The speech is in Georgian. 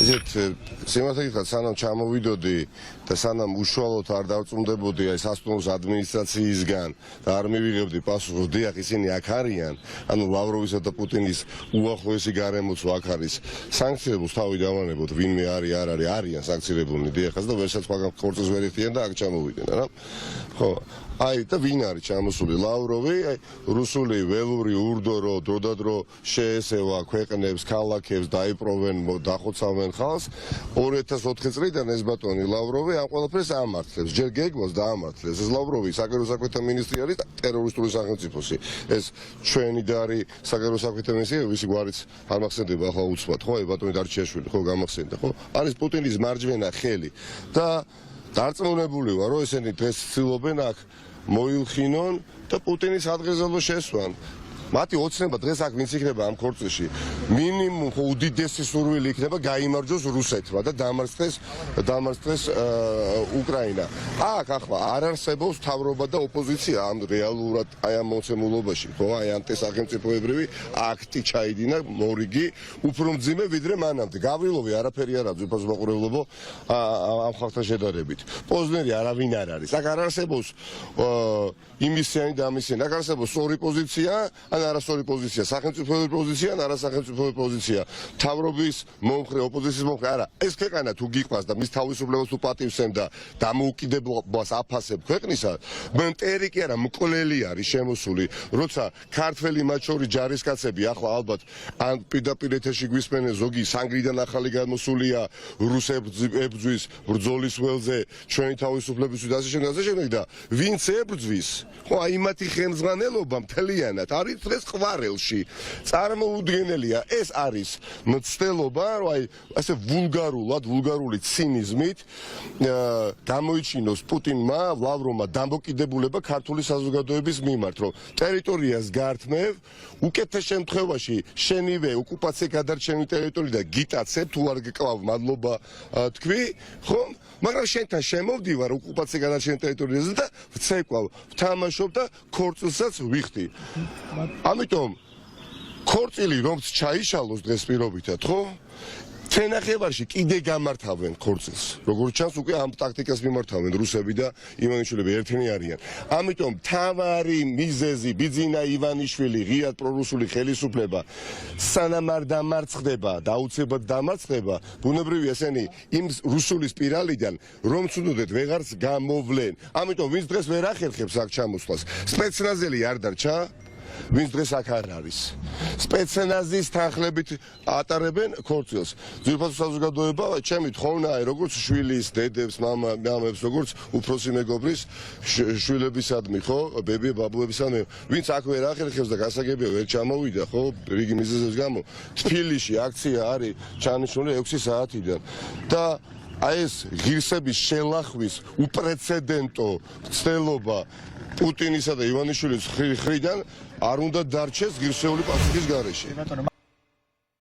ისეთ სიმართლე გითხრათ, სანამ ჩამოვიდოდი და სანამ უშუალოდ არ დავწუნდებოდი აი სასტუმროს ადმინისტრაციისგან და არ მივიღებდი პასუხს, დიახ, ისინი აქ არიან, ანუ ლავროვისა და პუტინის უახლოესი გარემოცვა აქ არის. სანქციებულს თავი დავანებოთ, ვინმე არის, არ არის, არიან სანქცირებულნი, დიახ, და ვერსაც მაგამ ხორცს ვერ იხდიან და აქ ჩამოვიდნენ, რა. ხო, აი და ვინ არის ჩამოსული? ლავროვი, აი რუსული ველური ურდო დროდადრო შეესევა ქვეყნებს, ქალაქებს, დაიპროვენ, დახოცავენ ხალხს. 2004 წლიდან ეს ბატონი ლავროვი ამ ყველაფერს ამართლებს. ჯერ გეგმავს და ამართლებს. ეს ლავროვი საგარეო საქმეთა მინისტრი არის ტერორისტული სახელმწიფოსი. ეს ჩვენი და არის საგარეო საქმეთა მინისტრი, ვისი გვარიც არ მახსენდება ახლა უცბად, ხო? აი ბატონი დარჩიაშვილი, ხო, გამახსენდა, ხო? არის პუტინის მარჯვენა ხელი და დარწმუნებული ვარ, რომ ესენი დღეს ცდილობენ აქ მოილხინონ და პუტინის ადგილზე შესვან. მათი ოცნება დღეს აქ ვინც იქნება ამ ქორწილში, მინიმუმ ხო უდიდესი სურვილი იქნება გაიმარჯვოს რუსეთმა და დამარცხდეს უკრაინა. აქ ახლა არ არსებობს მთავრობა და ოპოზიცია ამ რეალურად აი ამ მოცემულობაში, ხო? აი ანტისახელმწიფოებრივი აქტი ჩაიდინა მორიგი, უფრო მძიმე ვიდრე მანამდე. გავრილოვი არაფერი არ აქვს უფასო მაყურებლობო ამ ხალხთან შედარებით. პოზნერი არავინ არ არის. აქ არ არსებობს იმისიანი და ამისიანი. აქ არსებობს ორი პოზიცია, ან არასწორი პოზიცია, სახელმწიფოებრივი პოზიცია, ან არასახელმწიფოებრივი პოზიცია. მთავრობის მომხრე, ოპოზიციის მომხრე, არა, ეს ქვეყანა თუ გიყვას და მის თავისუფლებას თუ პატივსემ და დამოუკიდებლობას აფასებ ქვეყნისა, მტერი კი არა, მკვლელი არის შემოსული. როცა ქართველი მათ შორის ჯარისკაცები ახლა ალბათ ან პირდაპირ ეთერში გვისმენენ, ზოგი სანგრიდან ახალი გამოსულია რუს ებრძვის ბრძოლის ველზე, ჩვენი თავისუფლებისთვის და ასე შემდეგ და ვინც ებრძვის, ხო, აი მათი ხელმძღვანელობა მთლიანად არის დღეს ყვარელში. წარმოუდგენელია, ეს არის მცდელობა, რომ აი ასე ვულგარული ცინიზმით გამოიჩინოს პუტინმა, ლავროვმა დამოკიდებულება ქართული საზოგადოების მიმართ, რომ ტერიტორიას გართმევ, უკეთეს შემთხვევაში შენივე ოკუპაცია გადარჩენილი ტერიტორიიდან გიტაცებ, თუ არ გეკლავ მადლობა თქვი, ხო? მაგრამ შენთან შემოვდივარ ოკუპაცია გადარჩენილი ტერიტორიაზე და ვცეკვავ, ვთამაშობ და ქორწილსაც ვიხდი. ამიტომ ქორწილი რომც ჩაიშალოს დღეს პირობითად, ხო? თენახევარში კიდე გამართავენ ქორწილს. როგორც ჩანს, უკვე ამ ტაქტიკას მიმართავენ რუსები და ივანიშვილები ერთენი არიან. ამიტომ თავარი მიზეზი ბიძინა ივანიშვილი, ღიად პრორუსული ხელისუფლება სანამ არ დამარცხდება და აუცილებლად დამარცხდება, ბუნებრივია ესენი იმ რუსული სპირალიდან რომ ცუდოდეთ ვეღარც გამოვლენ. ამიტომ ვინც დღეს ვერ ახერხებს აქ ჩამოსვლას, სპეცნაზელი არ დარჩა, ვინც დღეს აქ არ არის. სპეცნაზის თანხლებით ატარებენ ქორწილს. ძირფასო საზოგადოება, ჩემი თხოვნაა, როგორც შვილის, დედებს, მამებს, როგორც უფროსი მეგობრის შვილებისადმი, ხო, ბაბუებისადმი, ვინც აქ ვერ ახერხებს და გასაგებია ვერ ჩამოვიდა, ხო, რიგი მიზეზების გამო, თბილისში აქცია არის ჩანიშნული 6 საათიდან და აი ეს ღირსების შელახვის უპრეცედენტო მცდელობა პუტინისა და ივანიშვილის მხრიდან არ უნდა დარჩეს ღირსეული პასუხის გარეშე.